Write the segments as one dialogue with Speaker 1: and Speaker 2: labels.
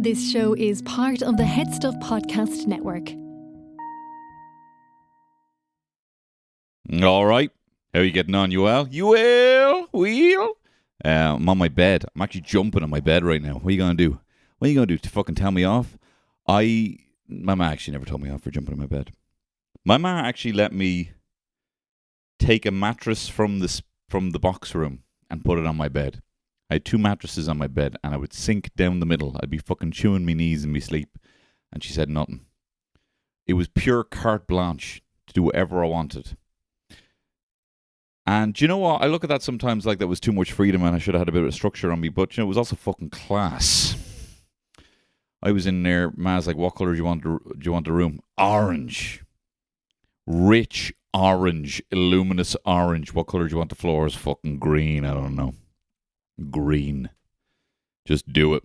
Speaker 1: This show is part of the Head Stuff Podcast Network.
Speaker 2: All right. How are you getting on? You well? You well? Wheel? I'm on my bed. I'm actually jumping on my bed right now. What are you going to do? What are you going to do? To fucking tell me off? My ma actually never told me off for jumping on my bed. My ma actually let me take a mattress from the box room and put it on my bed. I had two mattresses on my bed and I would sink down the middle. I'd be fucking chewing my knees in my sleep. And she said nothing. It was pure carte blanche to do whatever I wanted. And do you know what? I look at that sometimes like that was too much freedom and I should have had a bit of structure on me. But, you know, it was also fucking class. I was in there. Ma's like, what colour do you want the room? Orange. Rich orange. Luminous orange. What colour do you want the floors? Fucking green. I don't know. Green. Just do it.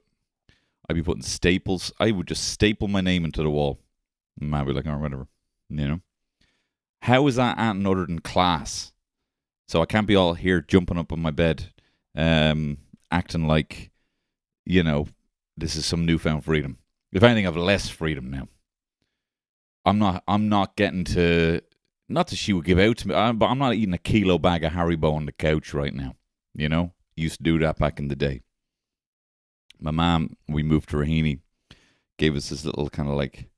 Speaker 2: I'd be putting staples. I would just staple my name into the wall. And I'd be like, oh, whatever. You know? How is that anything other than class? So I can't be all here jumping up on my bed, acting like, you know, this is some newfound freedom. If anything, I have less freedom now. I'm not getting to, not that she would give out to me, but I'm not eating a kilo bag of Haribo on the couch right now. You know? Used to do that back in the day. My mom, we moved to Raheny, gave us this little kind of like,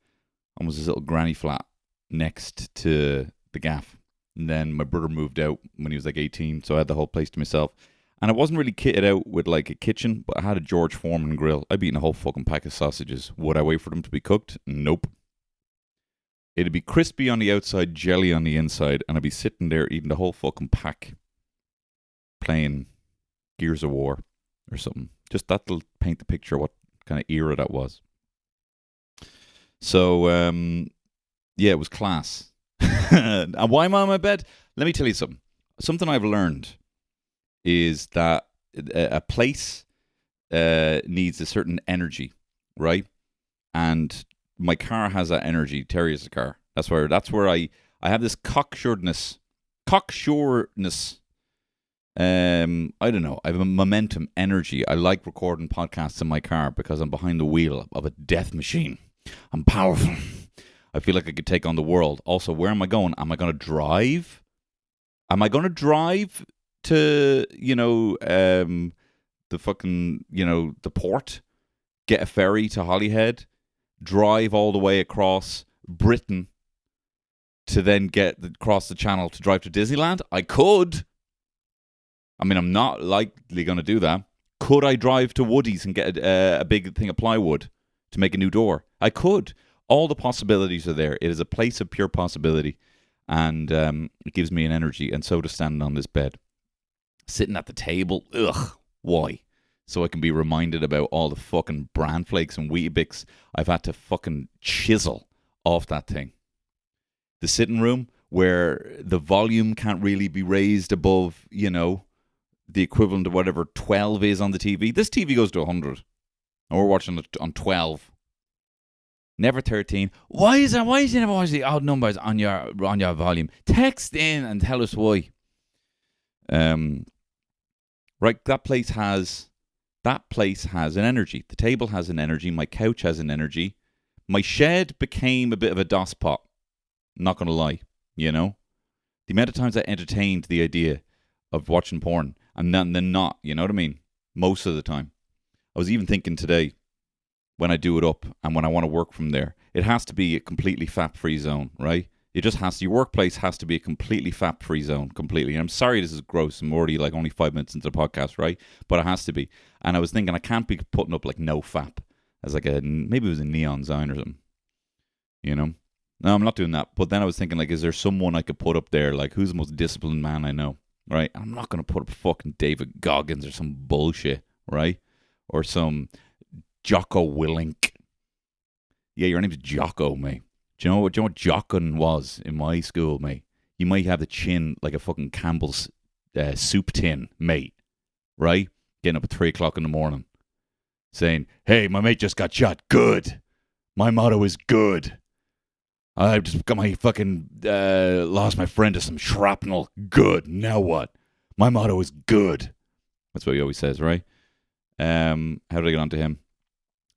Speaker 2: almost this little granny flat next to the gaff. And then my brother moved out when he was like 18, so I had the whole place to myself. And I wasn't really kitted out with like a kitchen, but I had a George Foreman grill. I'd be eating a whole fucking pack of sausages. Would I wait for them to be cooked? Nope. It'd be crispy on the outside, jelly on the inside, and I'd be sitting there eating the whole fucking pack, playing Gears of War or something. Just that'll paint the picture of what kind of era that was. So, yeah, it was class. And why am I on my bed? Let me tell you something. Something I've learned is that a place needs a certain energy, right? And my car has that energy. Terry has a car. That's where I have this cocksureness. I don't know. I have a momentum, energy. I like recording podcasts in my car because I'm behind the wheel of a death machine. I'm powerful. I feel like I could take on the world. Also, where am I going? Am I going to drive? Am I going to drive to, you know, the fucking, you know, the port? Get a ferry to Holyhead? Drive all the way across Britain to then get across the channel to drive to Disneyland? I could. I mean, I'm not likely going to do that. Could I drive to Woody's and get a big thing of plywood to make a new door? I could. All the possibilities are there. It is a place of pure possibility. And it gives me an energy. And so does standing on this bed. Sitting at the table. Ugh. Why? So I can be reminded about all the fucking bran flakes and Weetabix I've had to fucking chisel off that thing. The sitting room where the volume can't really be raised above, you know, the equivalent of whatever 12 is on the TV. This TV goes to 100. And we're watching it on 12. Never 13. Why is you never watch the odd numbers on your volume? Text in and tell us why. Right, that place has an energy. The table has an energy. My couch has an energy. My shed became a bit of a DOS pot. Not gonna lie, you know. The amount of times I entertained the idea of watching porn and then not, you know what I mean? Most of the time. I was even thinking today, when I do it up and when I want to work from there, it has to be a completely fap-free zone, right? It just has to, your workplace has to be a completely fap-free zone, completely. And I'm sorry this is gross. I'm already like only 5 minutes into the podcast, right? But it has to be. And I was thinking I can't be putting up like no fap as like maybe it was a neon sign or something, you know? No, I'm not doing that. But then I was thinking like, is there someone I could put up there? Like, who's the most disciplined man I know, right? I'm not going to put up fucking David Goggins or some bullshit, right? Or some Jocko Willink. Yeah, your name's Jocko, mate. Do you know what Jockin was in my school, mate? You might have the chin like a fucking Campbell's soup tin, mate. Right? Getting up at 3 o'clock in the morning. Saying, hey, my mate just got shot. Good. My motto is good. I just got my fucking, lost my friend to some shrapnel. Good. Now what? My motto is good. That's what he always says, right? How did I get onto him?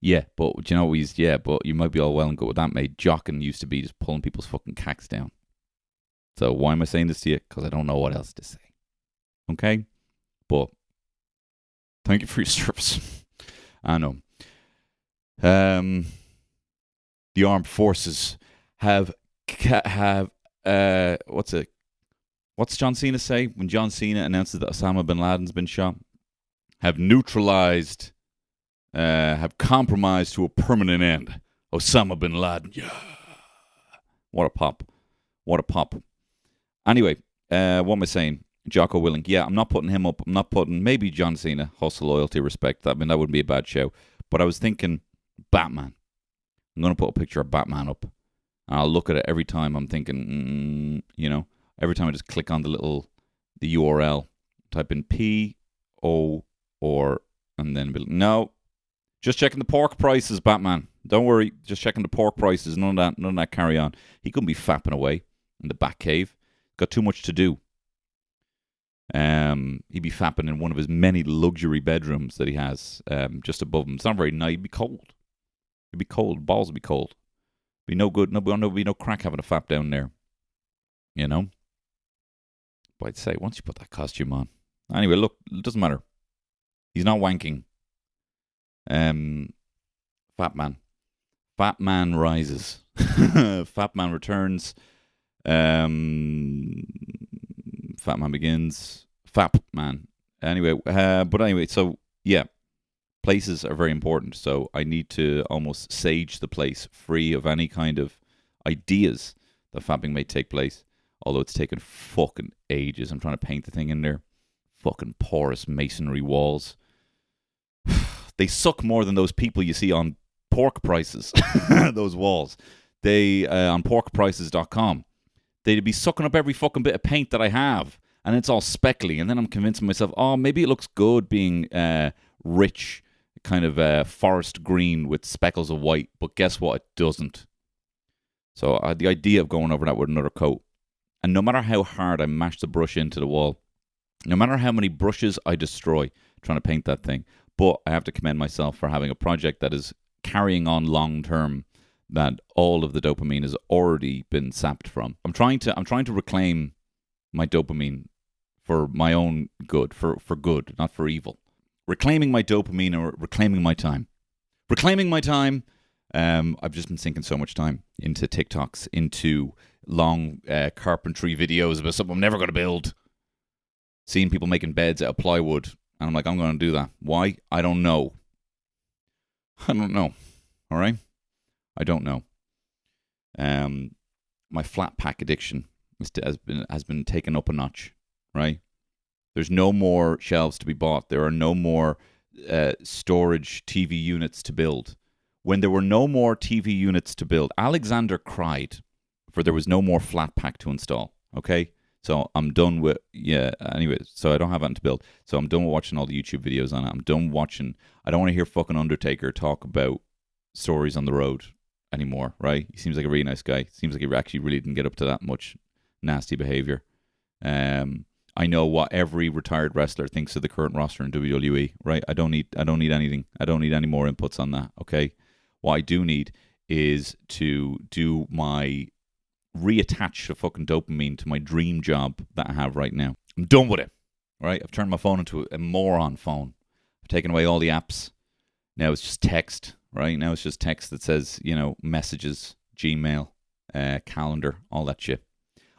Speaker 2: Yeah, but do you know he's but you might be all well and good with that, mate. Jocking used to be just pulling people's fucking cacks down. So why am I saying this to you? Because I don't know what else to say. Okay? But thank you for your service. I know. The armed forces have what's John Cena say when John Cena announces that Osama bin Laden's been shot? Have neutralized, have compromised to a permanent end. Osama bin Laden. Yeah. What a pop. What a pop. Anyway, what am I saying? Jocko Willink. Yeah, I'm not putting him up. I'm not putting maybe John Cena. Hustle, loyalty, respect. I mean, that wouldn't be a bad show. But I was thinking Batman. I'm going to put a picture of Batman up. And I'll look at it every time I'm thinking, every time I just click on the URL, type in P-O or, and then, no, just checking the pork prices, Batman. Don't worry, just checking the pork prices. None of that carry on. He couldn't be fapping away in the Batcave. Got too much to do. He'd be fapping in one of his many luxury bedrooms that he has just above him. It's not very nice. He'd be cold. It'd be cold. Balls would be cold. Be no good. Be no crack having a fap down there. You know? But I'd say, once you put that costume on. Anyway, look, it doesn't matter. He's not wanking. Fat Man. Fat Man rises. Fat Man returns. Fat Man begins. Fap Man. Anyway, so, yeah. Places are very important, so I need to almost sage the place free of any kind of ideas that fapping may take place, although it's taken fucking ages. I'm trying to paint the thing in there. Fucking porous masonry walls. They suck more than those people you see on pork prices, those walls. They, on porkprices.com, they'd be sucking up every fucking bit of paint that I have, and it's all speckly, and then I'm convincing myself, maybe it looks good being rich, kind of forest green with speckles of white, but guess what? It doesn't. So the idea of going over that with another coat, and no matter how hard I mash the brush into the wall, no matter how many brushes I destroy trying to paint that thing, but I have to commend myself for having a project that is carrying on long term, that all of the dopamine has already been sapped from. I'm trying to reclaim my dopamine for my own good, for good, not for evil. Reclaiming my dopamine or reclaiming my time. Reclaiming my time. I've just been sinking so much time into TikToks, into long carpentry videos about something I'm never going to build. Seeing people making beds out of plywood. And I'm like, I'm going to do that. Why? I don't know. I don't know. All right? I don't know. My flat pack addiction has been taken up a notch, right? There's no more shelves to be bought. There are no more storage TV units to build. When there were no more TV units to build, Alexander cried for there was no more flat pack to install. Okay? So I'm done with, anyway, so I don't have anything to build. So I'm done with watching all the YouTube videos on it. I'm done watching, I don't want to hear fucking Undertaker talk about stories on the road anymore, right? He seems like a really nice guy. Seems like he actually really didn't get up to that much nasty behavior. I know what every retired wrestler thinks of the current roster in WWE, right? I don't need anything. I don't need any more inputs on that, okay? What I do need is to do my reattach the fucking dopamine to my dream job that I have right now. I'm done with it, right? I've turned my phone into a moron phone. I've taken away all the apps. Now it's just text, right? Now it's just text that says, messages, Gmail, calendar, all that shit.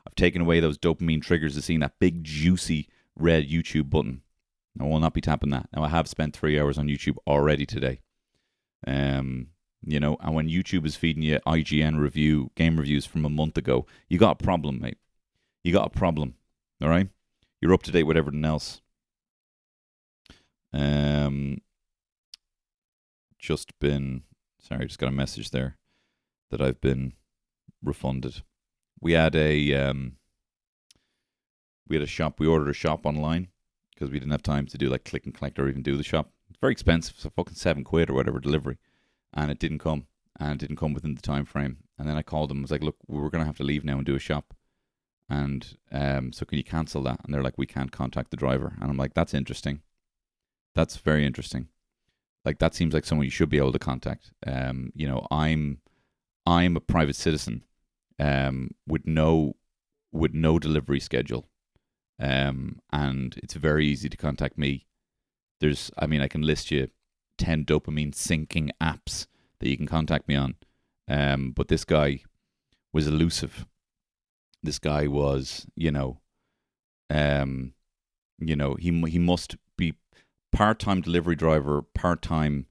Speaker 2: I've taken away those dopamine triggers of seeing that big, juicy red YouTube button. I will not be tapping that. Now, I have spent 3 hours on YouTube already today. And when YouTube is feeding you IGN game reviews from a month ago, you got a problem, mate. You got a problem, all right? You're up to date with everything else. Just got a message there that I've been refunded. We had a shop. We ordered a shop online because we didn't have time to do like click and collect or even do the shop. It's very expensive, so fucking £7 or whatever delivery, and it didn't come, within the time frame. And then I called them. I was like, "Look, we're gonna have to leave now and do a shop, and so can you cancel that?" And they're like, "We can't contact the driver." And I'm like, "That's interesting. That's very interesting." like that seems like someone you should be able to contact. I'm a private citizen, with no delivery schedule, and it's very easy to contact me. I can list you 10 dopamine syncing apps that you can contact me on. But this guy was elusive. This guy was, he must be part-time delivery driver, part-time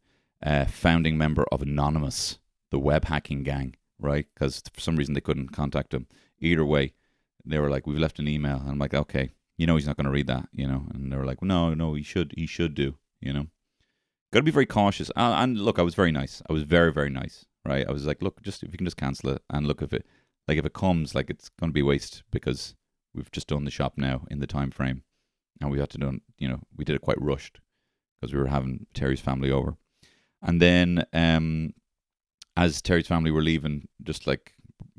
Speaker 2: founding member of Anonymous, the web hacking gang, right? Because for some reason they couldn't contact him. Either way, they were like, "We've left an email." And I'm like, "Okay, he's not going to read that, And they were like, "No, he should do, Got to be very cautious." And look, I was very nice. I was very, very nice, right? I was like, "Look, if you can just cancel it, and look, if it comes, like it's going to be a waste because we've just done the shop now in the time frame, and we had to do, we did it quite rushed because we were having Terry's family over, and then as Terry's family were leaving, just like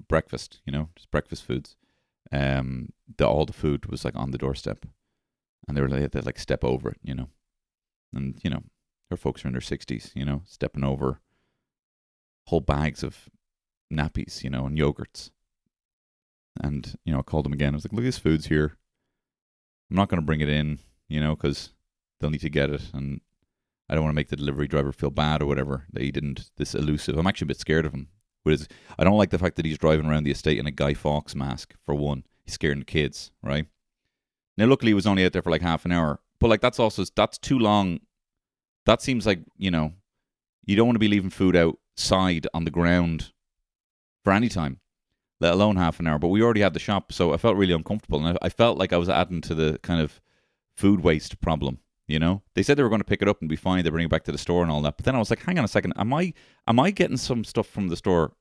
Speaker 2: breakfast, just breakfast foods, all the food was like on the doorstep, and they like step over it, and their folks are in their 60s, stepping over whole bags of nappies, and yogurts. And, I called them again. I was like, "Look, this food's here. I'm not going to bring it in, because they'll need to get it. And I don't want to make the delivery driver feel bad or whatever that he didn't, this elusive." I'm actually a bit scared of him. I don't like the fact that he's driving around the estate in a Guy Fawkes mask, for one. He's scaring the kids, right? Now, luckily, he was only out there for like half an hour. But like that's too long. That seems like, you don't want to be leaving food outside on the ground for any time, let alone half an hour. But we already had the shop, so I felt really uncomfortable. And I felt like I was adding to the kind of food waste problem, They said they were going to pick it up and be fine. They bring it back to the store and all that. But then I was like, hang on a second. Am I getting some stuff from the store,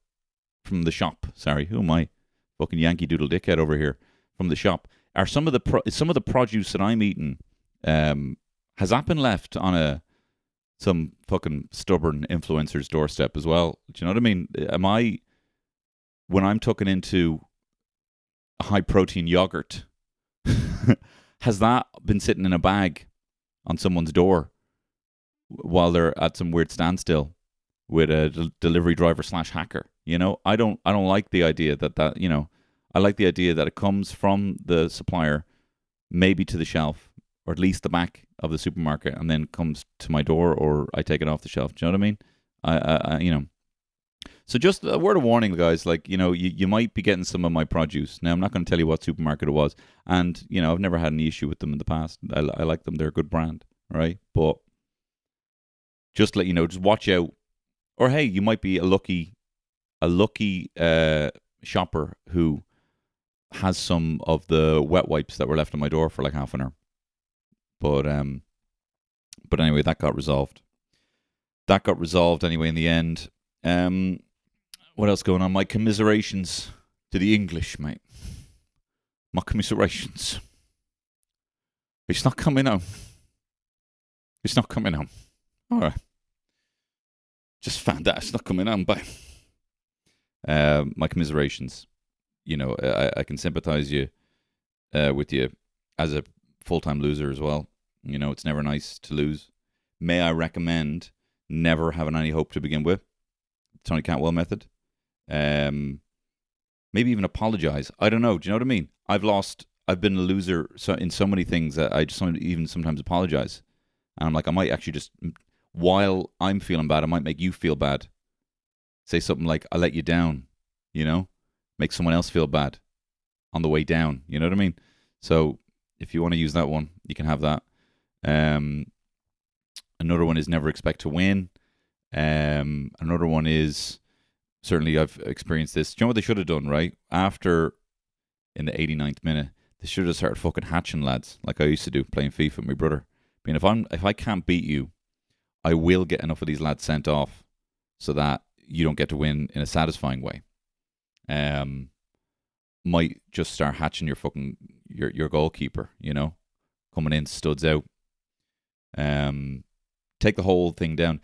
Speaker 2: from the shop? Sorry, who am I? Fucking Yankee Doodle dickhead over here. From the shop. Are some of the produce that I'm eating, has that been left on some fucking stubborn influencer's doorstep as well? Do you know what I mean? When I'm tucking into high protein yogurt, has that been sitting in a bag on someone's door while they're at some weird standstill with a delivery driver / hacker? I don't like the idea that I like the idea that it comes from the supplier, maybe to the shelf, or at least the back of the supermarket, and then comes to my door, or I take it off the shelf. Do you know what I mean? So just a word of warning, guys. Like, you might be getting some of my produce. Now, I'm not going to tell you what supermarket it was, and I've never had any issue with them in the past. I like them; they're a good brand, right? But just let you know, just watch out. Or hey, you might be a lucky shopper who has some of the wet wipes that were left on my door for like half an hour. But anyway, that got resolved. Anyway in the end. What else going on? My commiserations to the English, mate. My commiserations. It's not coming home. All right. Just found out it's not coming home, but my commiserations. I can sympathize with you as a full-time loser as well. It's never nice to lose. May I recommend never having any hope to begin with? Tony Cantwell method. Maybe even apologize. I don't know. Do you know what I mean? I've been a loser in so many things that I just even sometimes apologize. And I'm like, I might actually just, while I'm feeling bad, I might make you feel bad. Say something like, "I let you down," make someone else feel bad on the way down. You know what I mean? So if you want to use that one, you can have that. Another one is never expect to win. Another one is, certainly I've experienced this. Do you know what they should have done, right? After, in the 89th minute, they should have started fucking hatching lads, like I used to do, playing FIFA with my brother. I mean, if I can't beat you, I will get enough of these lads sent off so that you don't get to win in a satisfying way. Might just start hatching your fucking your goalkeeper, coming in, studs out. Take the whole thing down.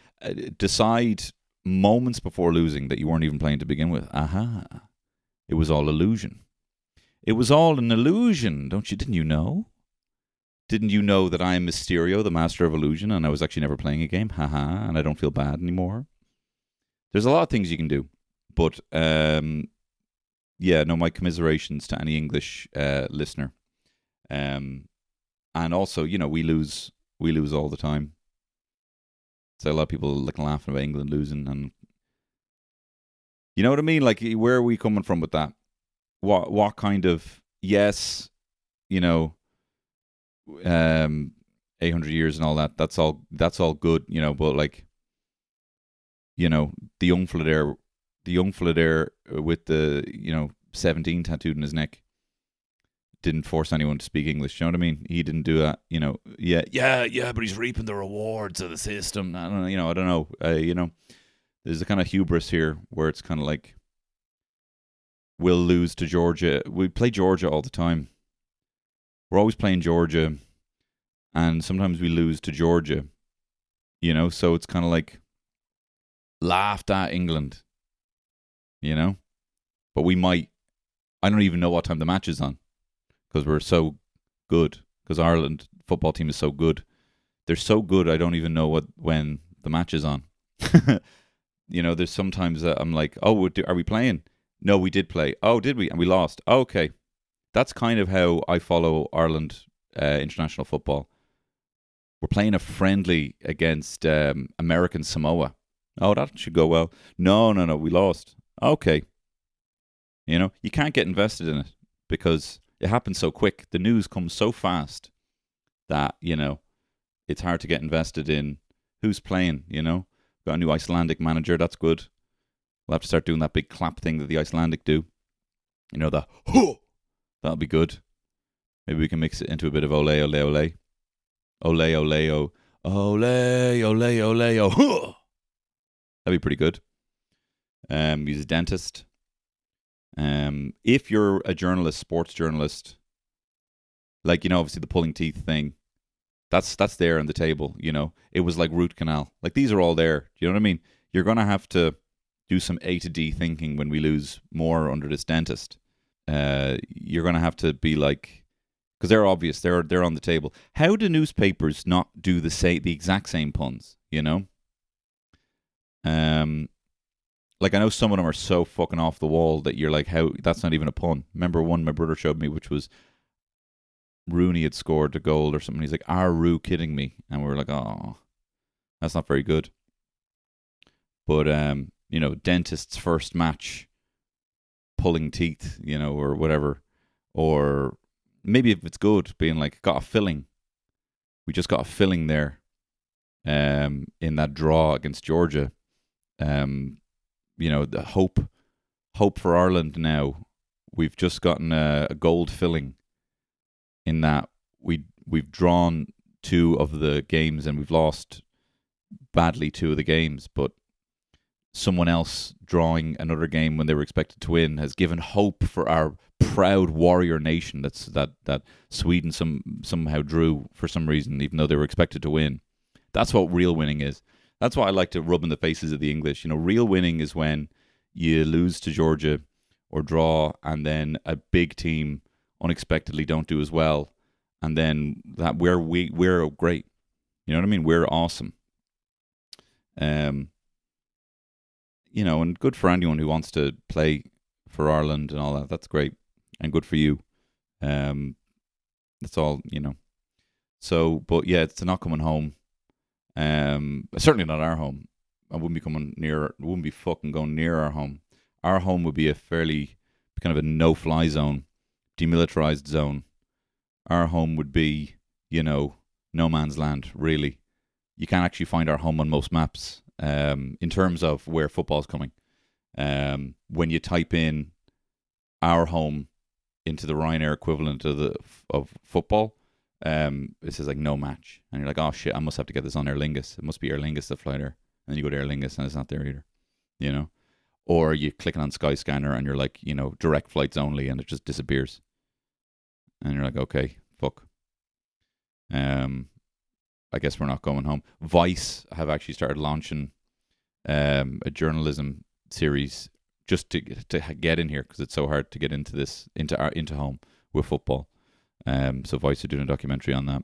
Speaker 2: Decide moments before losing that you weren't even playing to begin with. Aha. It was all illusion. It was all an illusion. Didn't you know? Didn't you know that I am Mysterio, the Master of Illusion, and I was actually never playing a game? Haha, and I don't feel bad anymore. There's a lot of things you can do. But, yeah, no, my commiserations to any English listener. And also, we lose all the time. So a lot of people like laughing about England losing, and you know what I mean? Like, where are we coming from with that? What kind of, yes, 800 years and all that. That's all good, but like, the young Fladair with the 17 tattooed in his neck didn't force anyone to speak English. You know what I mean? He didn't do that. Yeah, but he's reaping the rewards of the system. I don't know. There's a kind of hubris here where it's kind of like, we'll lose to Georgia. We play Georgia all the time. We're always playing Georgia, and sometimes we lose to Georgia. So it's kind of like laughed at England. But we might. I don't even know what time the match is on, because we're so good. Because Ireland football team is so good. They're so good, I don't even know when the match is on. There's sometimes that I'm like, oh, are we playing? No, we did play. Oh, did we? And we lost. Oh, okay. That's kind of how I follow Ireland international football. We're playing a friendly against American Samoa. Oh, that should go well. No, we lost. Okay. You can't get invested in it because it happens so quick. The news comes so fast that, it's hard to get invested in who's playing, Got a new Icelandic manager. That's good. We'll have to start doing that big clap thing that the Icelandic do. The huh! That'll be good. Maybe we can mix it into a bit of ole, ole, ole. Ole, ole, oh. Ole, ole, ole, oh. Huh! That'd be pretty good. He's a dentist. If you're a journalist, sports journalist, like, obviously the pulling teeth thing, that's there on the table, It was like root canal. Like, these are all there. Do you know what I mean? You're going to have to do some A to D thinking when we lose more under this dentist. You're going to have to be like, because they're obvious, they're on the table. How do newspapers not do the exact same puns, Like, I know some of them are so fucking off the wall that you're like, how, that's not even a pun. Remember one my brother showed me, which was Rooney had scored a goal or something. He's like, are Roo kidding me? And we were like, oh, that's not very good. But, dentist's first match, pulling teeth, or whatever. Or maybe if it's good, being like, got a filling. We just got a filling there in that draw against Georgia. The hope for Ireland now. We've just gotten a gold filling in that we've drawn 2 of the games and we've lost badly 2 of the games, but someone else drawing another game when they were expected to win has given hope for our proud warrior nation that Sweden somehow drew for some reason, even though they were expected to win. That's what real winning is. That's why I like to rub in the faces of the English. Real winning is when you lose to Georgia or draw, and then a big team unexpectedly don't do as well, and then that we're great. You know what I mean? We're awesome. And good for anyone who wants to play for Ireland and all that. That's great, and good for you. That's all, So, but yeah, it's not coming home. Certainly not our home. I wouldn't be fucking going near our home. Our home would be a fairly kind of a no-fly zone, demilitarized zone. Our home would be, no man's land, really. You can't actually find our home on most maps in terms of where football's coming. When you type in our home into the Ryanair equivalent of football, it says like no match, and you're like, oh shit, I must have to get this on Aer Lingus. It must be Aer Lingus that fly there, and then you go to Aer Lingus and it's not there either, Or you click on Skyscanner and you're like, direct flights only, and it just disappears, and you're like, okay, fuck. I guess we're not going home. Vice have actually started launching a journalism series just to get in here, because it's so hard to get into home with football. So Vice are doing a documentary on that.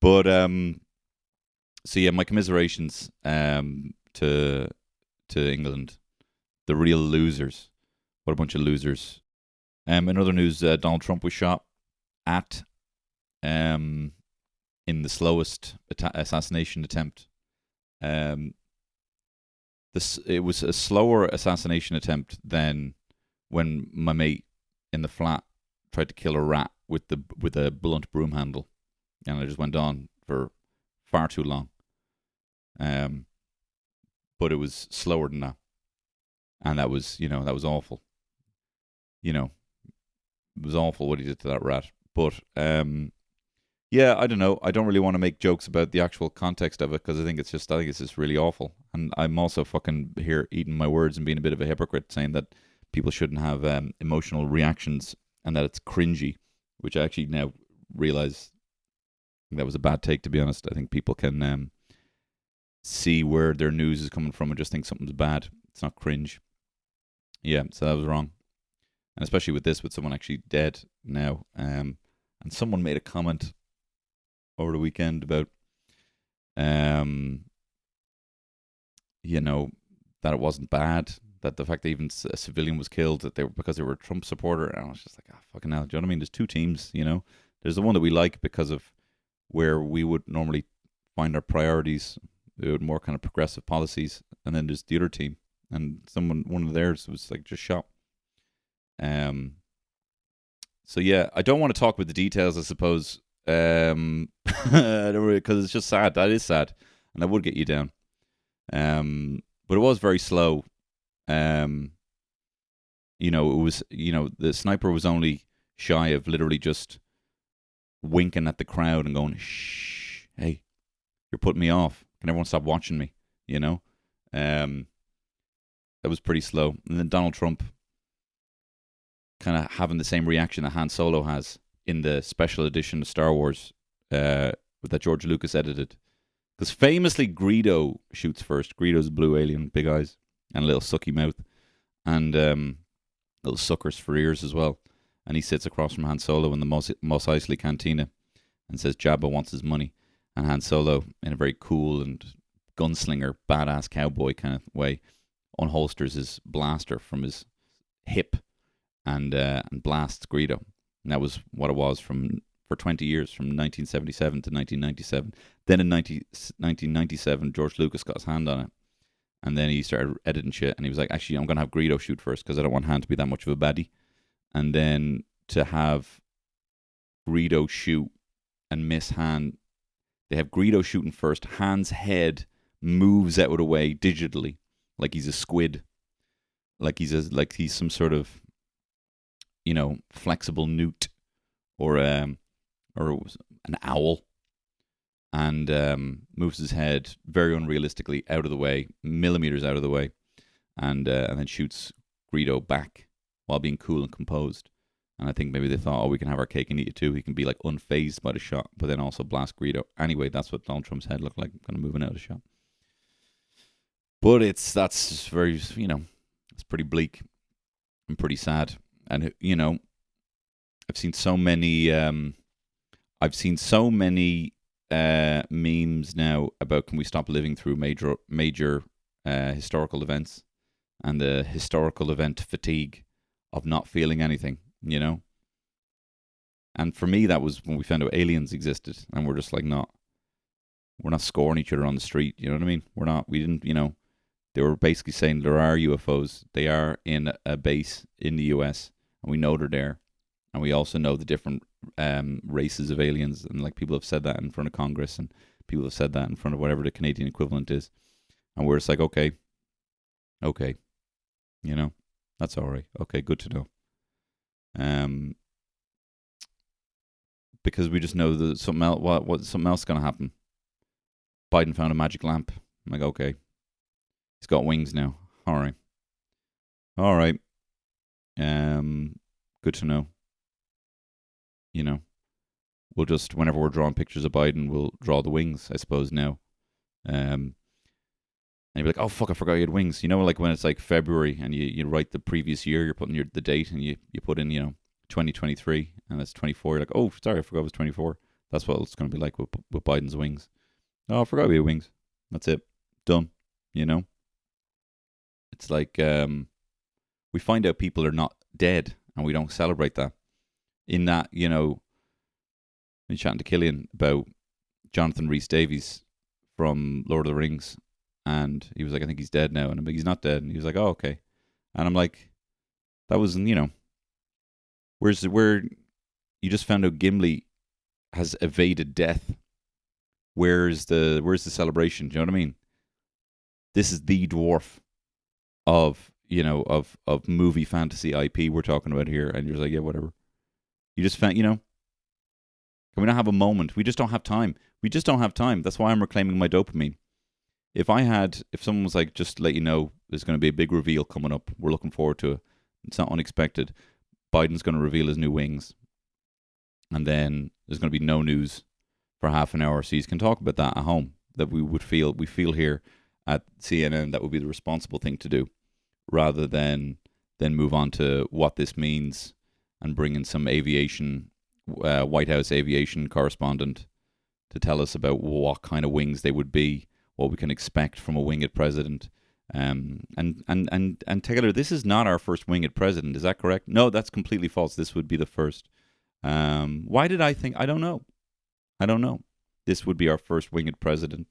Speaker 2: But so yeah, my commiserations to England, the real losers. What a bunch of losers. In other news, Donald Trump was shot at in the slowest assassination attempt. It was a slower assassination attempt than when my mate in the flat tried to kill a rat with a blunt broom handle, and it just went on for far too long. But it was slower than that, and that was awful. It was awful what he did to that rat. But yeah, I don't know. I don't really want to make jokes about the actual context of it because I think it's just really awful. And I'm also fucking here eating my words and being a bit of a hypocrite, saying that people shouldn't have emotional reactions and that it's cringy, which I actually now realize that was a bad take. To be honest, I think people can see where their news is coming from and just think something's bad. It's not cringe. Yeah, so that was wrong, and especially with someone actually dead now. And someone made a comment over the weekend about, that it wasn't bad, that the fact that even a civilian was killed, that because they were a Trump supporter, and I was just like, fucking hell, do you know what I mean? There's two teams, There's the one that we like because of where we would normally find our priorities, more kind of progressive policies, and then there's the other team, and one of theirs was like just shot. So yeah, I don't want to talk about the details, I suppose, because it's just sad. That is sad, and that would get you down. But it was very slow. It was, the sniper was only shy of literally just winking at the crowd and going, "Shh, hey, you're putting me off. Can everyone stop watching me?" That was pretty slow. And then Donald Trump kind of having the same reaction that Han Solo has in the special edition of Star Wars that George Lucas edited. Because famously, Greedo shoots first. Greedo's a blue alien, big eyes, and a little sucky mouth, and little suckers for ears as well. And he sits across from Han Solo in the Mos Eisley Cantina and says Jabba wants his money. And Han Solo, in a very cool and gunslinger, badass cowboy kind of way, unholsters his blaster from his hip and blasts Greedo. And that was what it was for 20 years, from 1977 to 1997. Then in 1997, George Lucas got his hand on it. And then he started editing shit. And he was like, actually, I'm going to have Greedo shoot first because I don't want Han to be that much of a baddie. And then to have Greedo shoot and miss Han, they have Greedo shooting first. Han's head moves out of the way digitally, like he's a squid. Like he's some sort of, flexible newt or an owl, and moves his head very unrealistically out of the way, millimeters out of the way, and then shoots Greedo back while being cool and composed. And I think maybe they thought, we can have our cake and eat it too. He can be like unfazed by the shot, but then also blast Greedo. Anyway, that's what Donald Trump's head looked like, kind of moving out of the shot. But that's just very, it's pretty bleak and pretty sad. And I've seen so many memes now about, can we stop living through major historical events and the historical event fatigue of not feeling anything, And for me, that was when we found out aliens existed, and we're just like, we're not scoring each other on the street, you know what I mean? We didn't, they were basically saying there are UFOs. They are in a base in the US, and we know they're there. And we also know the different races of aliens. And like, people have said that in front of Congress, and people have said that in front of whatever the Canadian equivalent is. And we're just like, okay, that's all right. Okay, good to know. Because we just know that something else, something else is going to happen. Biden found a magic lamp. I'm like, okay, he's got wings now. All right. Good to know. We'll just, whenever we're drawing pictures of Biden, we'll draw the wings, I suppose, now. And you'll be like, oh, fuck, I forgot you had wings. Like when it's like February and you write the previous year, you're putting the date and you put in, 2023 and it's 24. You're like, oh, sorry, I forgot it was 24. That's what it's going to be like with Biden's wings. Oh, I forgot we had wings. That's it. Done. You know? It's like we find out people are not dead and we don't celebrate that. In that, you know, been chatting to Killian about Jonathan Rhys-Davies from Lord of the Rings, and he was like, I think he's dead now. And I'm like, he's not dead. And he was like, oh, okay. And I'm like, that was, you know, where you just found out Gimli has evaded death. Where's the celebration? Do you know what I mean? This is the dwarf of, you know, of movie fantasy IP we're talking about here. And you're like, yeah, whatever. You just found, you know, can we not have a moment? We just don't have time. We just don't have time. That's why I'm reclaiming my dopamine. If someone was like, just to let you know, there's going to be a big reveal coming up. We're looking forward to it. It's not unexpected. Biden's going to reveal his new wings. And then there's going to be no news for half an hour. So you can talk about that at home. That we feel here at CNN, that would be the responsible thing to do, rather than move on to what this means and bring in some aviation, White House aviation correspondent to tell us about what kind of wings they would be, what we can expect from a winged president. And Taylor, this is not our first winged president. Is that correct? No, that's completely false. This would be the first. Why did I think? I don't know. This would be our first winged president.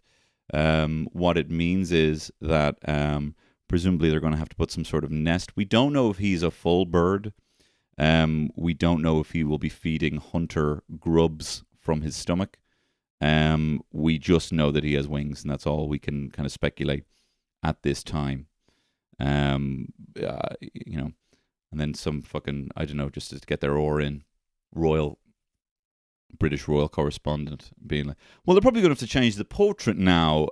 Speaker 2: What it means is that presumably they're going to have to put some sort of nest. We don't know if he's a full bird. We don't know if he will be feeding Hunter grubs from his stomach. We just know that he has wings, and that's all we can kind of speculate at this time. You know, and then some fucking, I don't know, just to get their oar in, British royal correspondent being like, well, they're probably going to have to change the portrait now.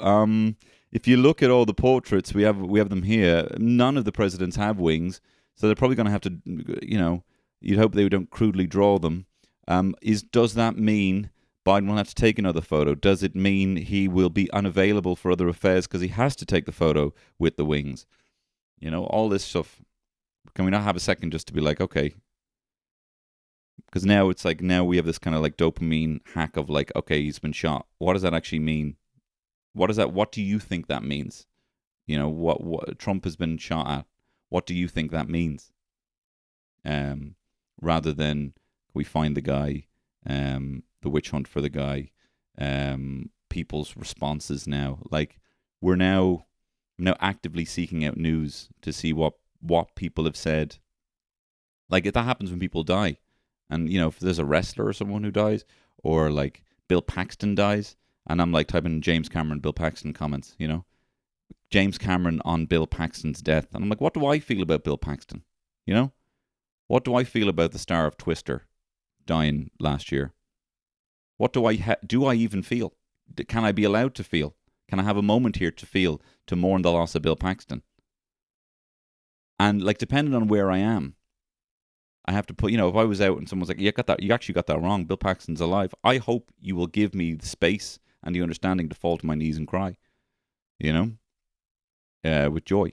Speaker 2: If you look at all the portraits, we have them here. None of the presidents have wings, so they're probably going to have to, you know, you'd hope they don't crudely draw them. Does that mean Biden will have to take another photo? Does it mean he will be unavailable for other affairs because he has to take the photo with the wings? You know, all this stuff. Can we not have a second just to be like, okay? Because now it's like, now we have this kind of like dopamine hack of like, okay, he's been shot. What does that actually mean? What do you think that means? You know, what Trump has been shot at. What do you think that means? Rather than we find the guy, the witch hunt for the guy, people's responses now. Like, we're now actively seeking out news to see what people have said. Like, if that happens when people die. And, you know, if there's a wrestler or someone who dies, or like Bill Paxton dies, and I'm like typing James Cameron, Bill Paxton comments, you know, James Cameron on Bill Paxton's death. And I'm like, what do I feel about Bill Paxton? You know, what do I feel about the star of Twister dying last year? What do I even feel? Can I be allowed to feel? Can I have a moment here to feel, to mourn the loss of Bill Paxton? And like, depending on where I am, I have to put, you know, if I was out and someone's like, you actually got that wrong, Bill Paxton's alive, I hope you will give me the space and the understanding to fall to my knees and cry, you know, with joy.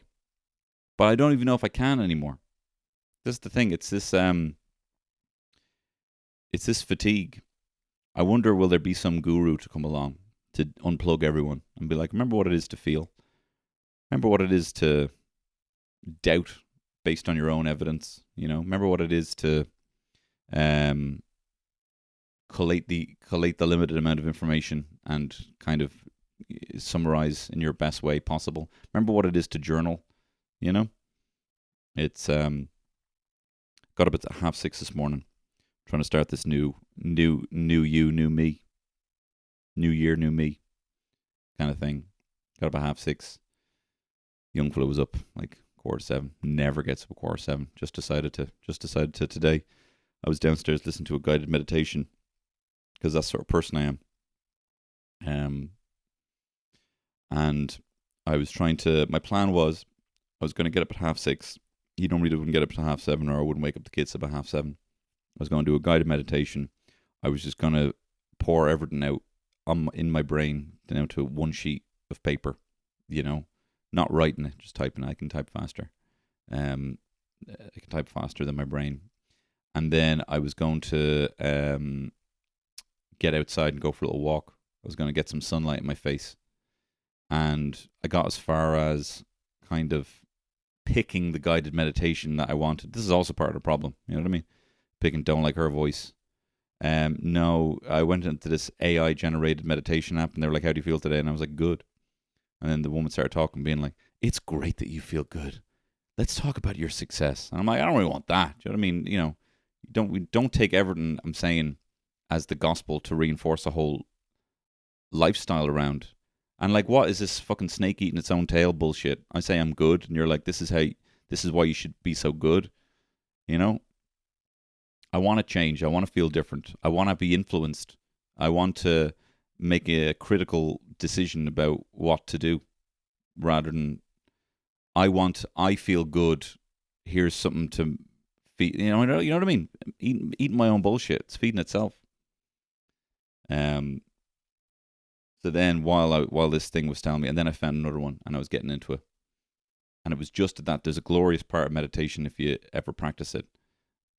Speaker 2: But I don't even know if I can anymore. This is the thing. It's this fatigue. I wonder, will there be some guru to come along to unplug everyone and be like, remember what it is to feel? Remember what it is to doubt based on your own evidence? You know, remember what it is to collate the limited amount of information and kind of summarize in your best way possible. Remember what it is to journal. You know, it's got up at 6:30 this morning, trying to start this new you, new me, new year, new me kind of thing. Got up at 6:30. Young fella was up like 7:15. Never gets up at 7:15. Just decided to today. I was downstairs listening to a guided meditation because that's the sort of person I am. And I was my plan was I was going to get up at 6:30. You normally wouldn't get up to 7:30, or I wouldn't wake up the kids up at 7:30. I was going to do a guided meditation. I was just going to pour everything out in my brain down to one sheet of paper, you know, not writing it, just typing it. I can type faster. I can type faster than my brain. And then I was going to get outside and go for a little walk. I was going to get some sunlight in my face. And I got as far as kind of picking the guided meditation that I wanted. This is also part of the problem. You know what I mean? Picking Don't Like Her voice. No, I went into this AI generated meditation app and they were like, how do you feel today? And I was like, good. And then the woman started talking, being like, it's great that you feel good. Let's talk about your success. And I'm like, I don't really want that. Do you know what I mean? You know, we don't take everything I'm saying as the gospel to reinforce a whole lifestyle around. And like, what is this fucking snake eating its own tail bullshit? I say I'm good, and you're like, this is why you should be so good. You know, I want to change. I want to feel different. I want to be influenced. I want to make a critical decision about what to do, rather than I feel good. Here's something to feed. You know what I mean. Eating my own bullshit. It's feeding itself. So then while this thing was telling me, and then I found another one, and I was getting into it, and it was just that there's a glorious part of meditation if you ever practice it,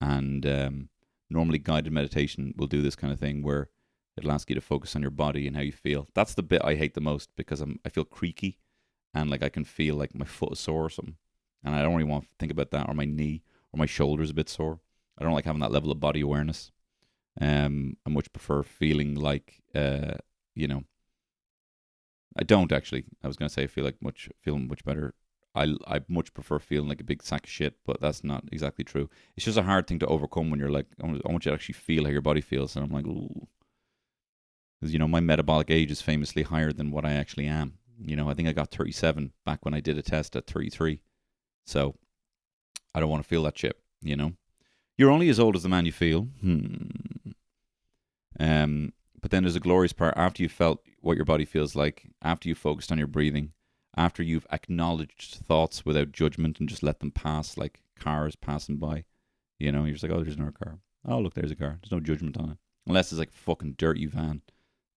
Speaker 2: and normally guided meditation will do this kind of thing where it'll ask you to focus on your body and how you feel. That's the bit I hate the most because I feel creaky, and like I can feel like my foot is sore or something, and I don't really want to think about that, or my knee or my shoulder's a bit sore. I don't like having that level of body awareness. I much prefer feeling like you know. I don't actually. I was gonna say I feeling much better. I much prefer feeling like a big sack of shit, but that's not exactly true. It's just a hard thing to overcome when you're like, I want you to actually feel how your body feels, and I'm like, ooh, because my metabolic age is famously higher than what I actually am. I think I got 37 back when I did a test at 33, so I don't want to feel that shit. You're only as old as the man you feel. But then there's a glorious part after you've felt what your body feels like, after you've focused on your breathing, after you've acknowledged thoughts without judgment and just let them pass like cars passing by. You're just like, oh, there's another car. Oh, look, there's a car. There's no judgment on it. Unless it's like a fucking dirty van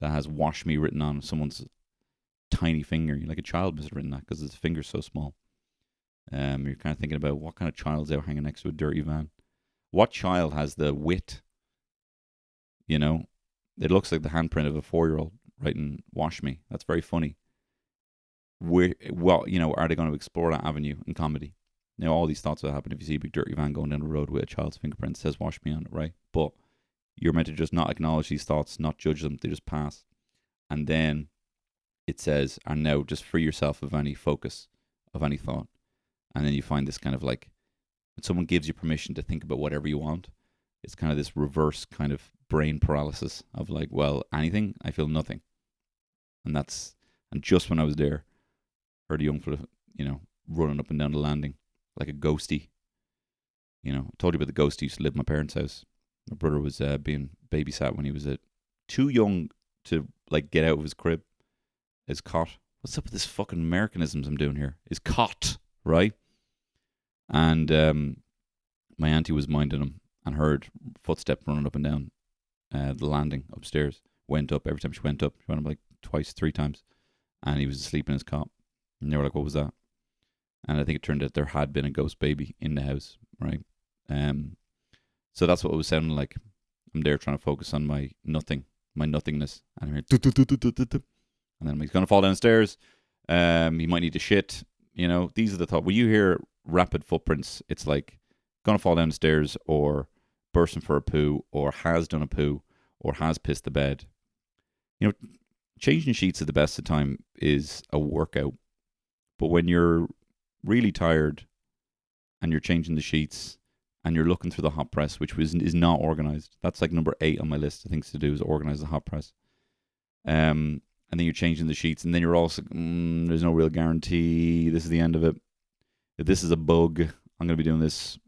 Speaker 2: that has "wash me" written on someone's tiny finger. Like a child must have written that because his finger's so small. You're kind of thinking about what kind of child's out hanging next to a dirty van. What child has the wit, it looks like the handprint of a 4-year-old writing "wash me"? That's very funny. Are they going to explore that avenue in comedy? All these thoughts will happen if you see a big dirty van going down the road with a child's fingerprint that says "wash me" on it, right? But you're meant to just not acknowledge these thoughts, not judge them. They just pass. And then it says, and now just free yourself of any focus, of any thought. And then you find this kind of like, when someone gives you permission to think about whatever you want, it's kind of this reverse kind of brain paralysis of like, well, anything, I feel nothing. And just when I was there, heard a young fella, running up and down the landing like a ghostie. I told you about the ghost who used to live in my parents' house. My brother was being babysat when he was too young to like get out of his crib, his cot. What's up with this fucking Americanisms I'm doing here? His cot, right? And my auntie was minding him and heard footsteps running up and down the landing upstairs. Went up every time she went up. She went up like twice, 3 times, and he was asleep in his cot. And they were like, "What was that?" And I think it turned out there had been a ghost baby in the house, right? So that's what it was sounding like. I'm there trying to focus on my nothingness, and I'm here, and then he's gonna fall downstairs. He might need to shit. These are the thoughts. When you hear rapid footprints, it's like gonna fall down the stairs, or bursting for a poo, or has done a poo, or has pissed the bed. Changing sheets at the best of time is a workout. But when you're really tired and you're changing the sheets and you're looking through the hot press, which is not organized, that's like number 8 on my list of things to do, is organize the hot press. And then you're changing the sheets, and then you're also, there's no real guarantee this is the end of it. If this is a bug, I'm going to be doing this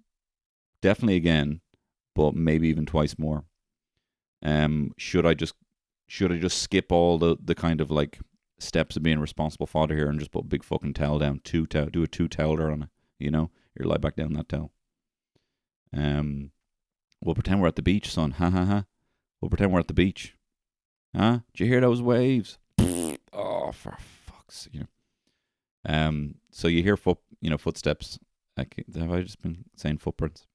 Speaker 2: definitely again, but maybe even twice more. Should I just skip all the kind of like steps of being a responsible father here and just put a big fucking towel down, do a 2-toweler on it, you lie back down that towel. We'll pretend we're at the beach, son. Ha ha ha. We'll pretend we're at the beach. Huh? Did you hear those waves? Oh, for fuck's sake. So you hear footsteps. Have I just been saying footprints?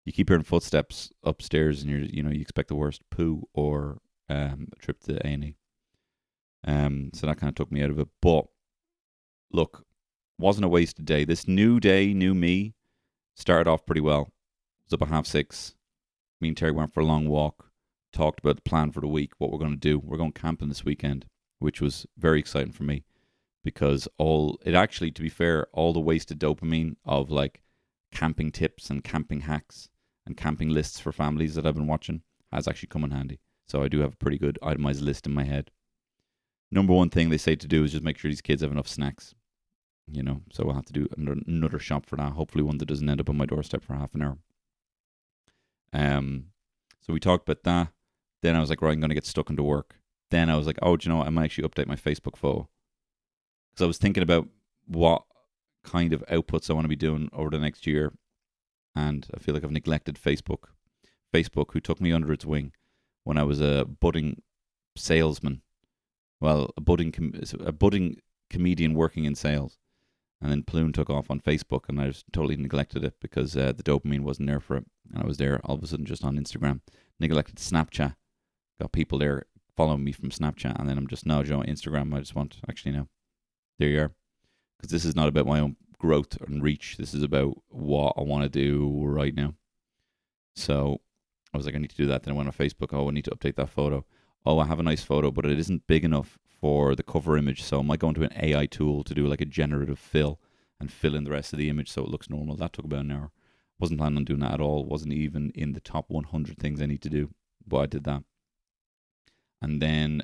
Speaker 2: you keep hearing footsteps upstairs, and you expect the worst, poo or a trip to A&E. So that kind of took me out of it. But look, wasn't a wasted day. This new day, new me, started off pretty well. It was up at 6:30. Me and Terry went for a long walk, talked about the plan for the week, what we're going to do. We're going camping this weekend, which was very exciting for me because to be fair, all the wasted dopamine of like camping tips and camping hacks and camping lists for families that I've been watching has actually come in handy. So I do have a pretty good itemized list in my head. Number one thing they say to do is just make sure these kids have enough snacks. So we'll have to do another shop for that. Hopefully one that doesn't end up on my doorstep for half an hour. So we talked about that. Then I was like, right, I'm going to get stuck into work. Then I was like, oh, do you know what? I might actually update my Facebook photo. Because I was thinking about what kind of outputs I want to be doing over the next year. And I feel like I've neglected Facebook. Facebook, who took me under its wing when I was a budding salesman. Well, a budding comedian working in sales. And then Plune took off on Facebook, and I just totally neglected it because the dopamine wasn't there for it. And I was there all of a sudden just on Instagram. Neglected Snapchat. Got people there following me from Snapchat, and then I'm just, no, Instagram, I just want, actually, no. There you are. Because this is not about my own growth and reach. This is about what I want to do right now. So I was like, I need to do that. Then I went on Facebook. Oh, I need to update that photo. Oh, I have a nice photo, but it isn't big enough for the cover image. So I might go into an AI tool to do like a generative fill and fill in the rest of the image so it looks normal. That took about an hour. Wasn't planning on doing that at all. Wasn't even in the top 100 things I need to do. But I did that. And then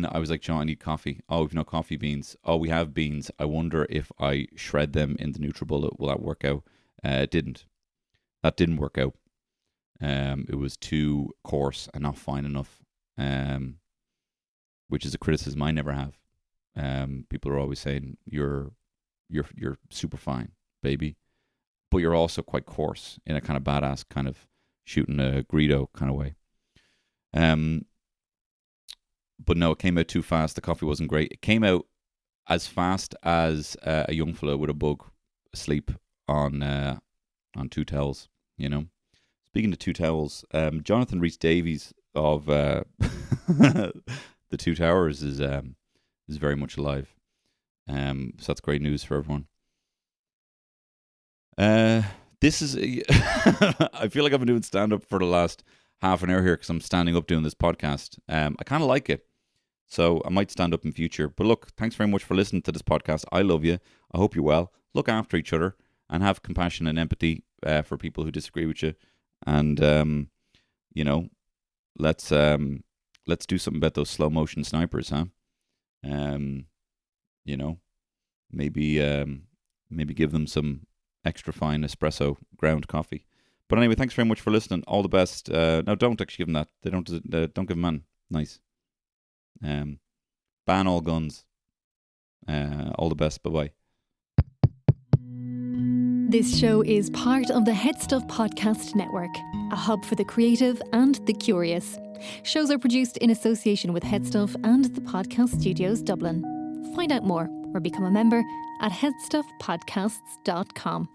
Speaker 2: I was like, John, I need coffee. Oh, we've no coffee beans. Oh, we have beans. I wonder if I shred them in the NutriBullet, will that work out? It didn't. That didn't work out. It was too coarse and not fine enough. Which is a criticism I never have. People are always saying you're super fine, baby, but you're also quite coarse in a kind of badass kind of shooting a Greedo kind of way. But no, it came out too fast. The coffee wasn't great. It came out as fast as a young fella with a bug asleep on two towels. Speaking of two towels, Jonathan Rhys Davies of the Two Towers is very much alive. So that's great news for everyone. This is I feel like I've been doing stand up for the last half an hour here because I'm standing up doing this podcast. I kind of like it, so I might stand up in future. But look, thanks very much for listening to this podcast. I love you. I hope you're well. Look after each other and have compassion and empathy for people who disagree with you. And let's do something about those slow motion snipers, huh? Maybe give them some extra fine espresso ground coffee. But anyway, thanks very much for listening. All the best. No, don't actually give them that. They don't give them man. Nice. Ban all guns. All the best. Bye bye.
Speaker 1: This show is part of the Head Stuff Podcast Network, a hub for the creative and the curious. Shows are produced in association with Head Stuff and the Podcast Studios Dublin. Find out more or become a member at headstuffpodcasts.com.